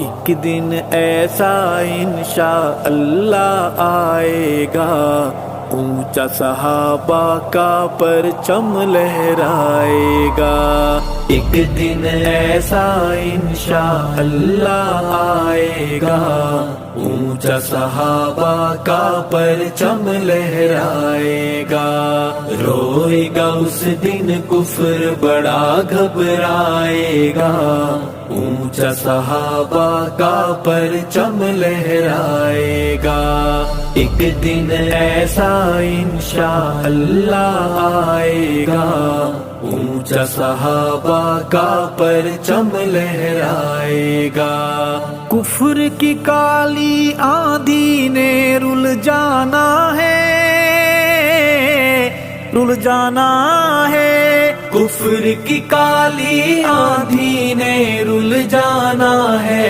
ایک دن ایسا انشاءاللہ آئے گا، اونچا صحابہ کا پرچم لہرائے گا۔ ایک دن ایسا انشاءاللہ آئے گا، اونچا صحابہ کا پرچم لہرائے گا۔ روئے گا اس دن کفر بڑا گھبرائے گا، اونچا صحابہ کا پرچم لہرائے گا۔ ایک دن ایسا انشاءاللہ آئے گا، اونچا صحابہ کا پرچم لہرائے گا۔ کفر کی کالی آندھی نے رل جانا ہے، رل جانا ہے۔ کفر کی کالی آندھی نے رل جانا ہے۔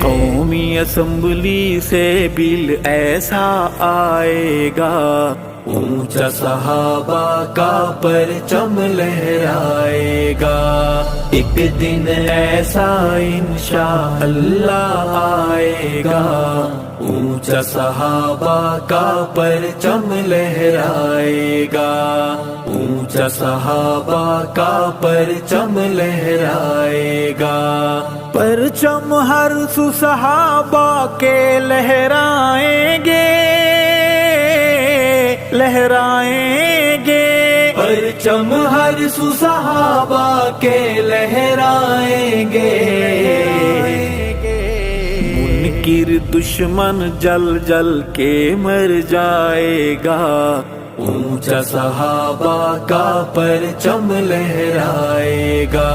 قومی اسمبلی سے بل ایسا آئے گا، اونچا صحابہ کا پرچم لہرائے گا۔ ایک دن ایسا انشاءاللہ آئے گا، اونچا صحابہ کا پرچم لہرائے گا۔ اونچا صحابہ کا پرچم لہرائے گا۔ پرچم ہر سو صحابہ کے لہرائیں گے، لہرائیں گے۔ پرچم ہر سو صحابہ کے لہرائیں گے۔ منکر دشمن جل جل کے مر جائے گا، اونچا صحابہ کا پرچم لہرائے گا۔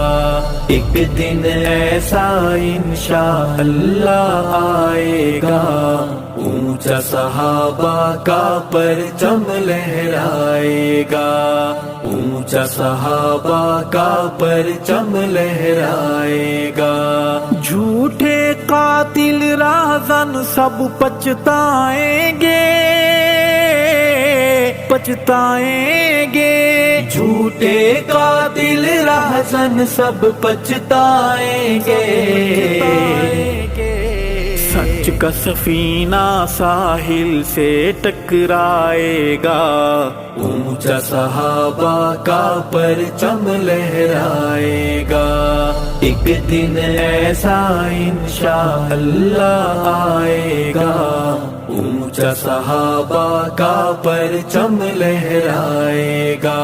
ایک دن ایسا انشاءاللہ آئے گا، اونچا صحابہ کا پرچم لہرائے گا۔ اونچا صحابہ کا پرچم لہرائے گا۔ جھوٹے قاتل راہزن سب پچھتائیں گے، پچھتائیں گے۔ جھوٹے قاتل راہزن سب پچھتائیں گے۔ سچ کا سفینہ ساحل سے ٹکرائے گا، اونچا صحابہ کا پرچم لہرائے گا۔ ایک دن ایسا انشاءاللہ آئے گا، اونچا صحابہ کا پرچم لہرائے گا۔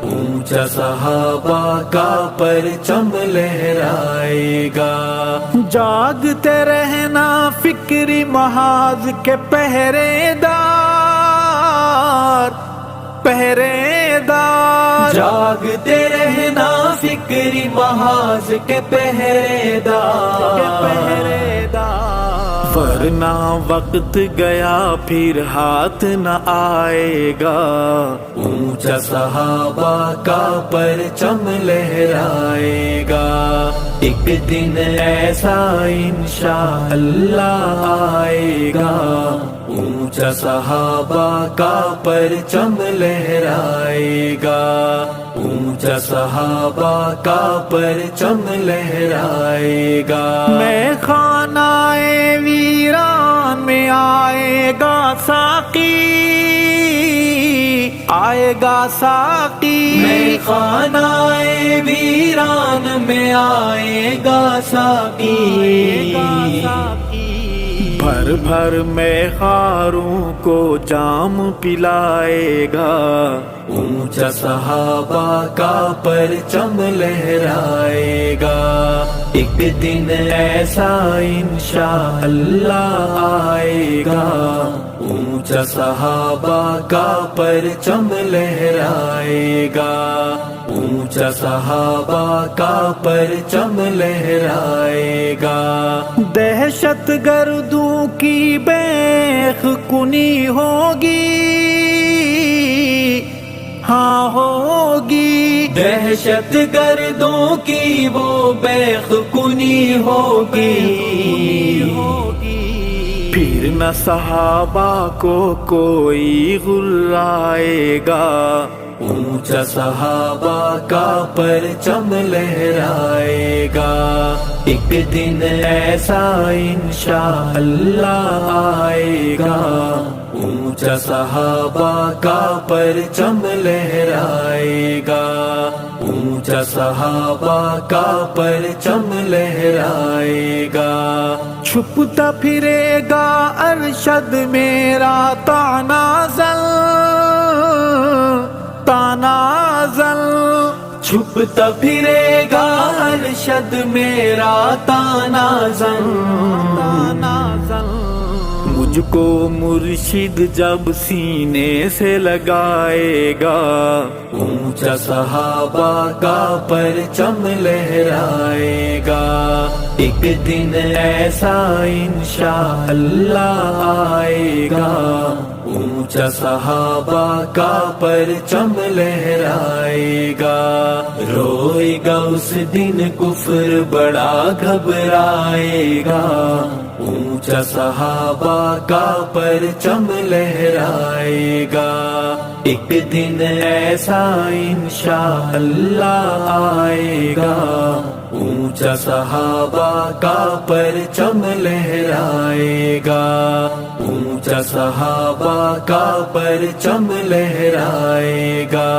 اونچا صحابہ کا پرچم لہرائے گا۔ جاگتے رہنا فکری محاذ کے پہرے دار، پہرے دار۔ جاگتے رہنا فکری محاذ کے پہرے دار، پہرے دار۔ ورنہ وقت گیا پھر ہاتھ نہ آئے گا، اونچا صحابہ کا پرچم لہرائے گا۔ ایک دن ایسا انشاءاللہ آئے گا، اونچا صحابہ کا پرچم لہرائے گا۔ اونچا صحابہ کا پرچم لہرائے گا۔ میں خانہ ویران میں آئے گا ساقی، آئے گا ساقی۔ میں خانہ ویران میں آئے گا ساقی۔ بھر بھر میں خاروں کو جام پلائے گا، اونچا صحابہ کا پرچم لہرائے گا۔ ایک دن ایسا انشاءاللہ آئے گا، اونچا صحابہ کا پرچم لہرائے گا۔ اونچا صحابہ کا پرچم لہرائے گا۔ دہشت گردوں کی بیخ کنی ہوگی، ہاں ہوگی۔ دہشت گردوں کی وہ بیخ کنی ہوگی۔ پھر نہ صحابہ کو کوئی غلائے گا، اونچا صحابہ کا پرچم لہرائے گا، ایک دن ایسا انشاءاللہ آئے گا، اونچا صحابہ کا پرچم لہرائے گا، اونچا صحابہ کا پرچم لہرائے گا، چھپتا پھرے گا ارشد میرا تنازل تنازل، چھپتا پھرے گا ارشد میرا تنازل تنازل، مجھ کو مرشد جب سینے سے لگائے گا، اونچا صحابہ کا پرچم لہرائے گا، ایک دن ایسا انشاءاللہ آئے گا، اونچا صحابہ کا پرچم لہرائے گا، روئے گا اس دن کفر بڑا گھبرائے گا، اونچا صحابہ کا پرچم لہرائے گا، ایک دن ایسا انشاءاللہ آئے گا، اونچا صحابہ کا پرچم لہرائے گا، اونچا صحابہ کا پرچم لہرائے گا۔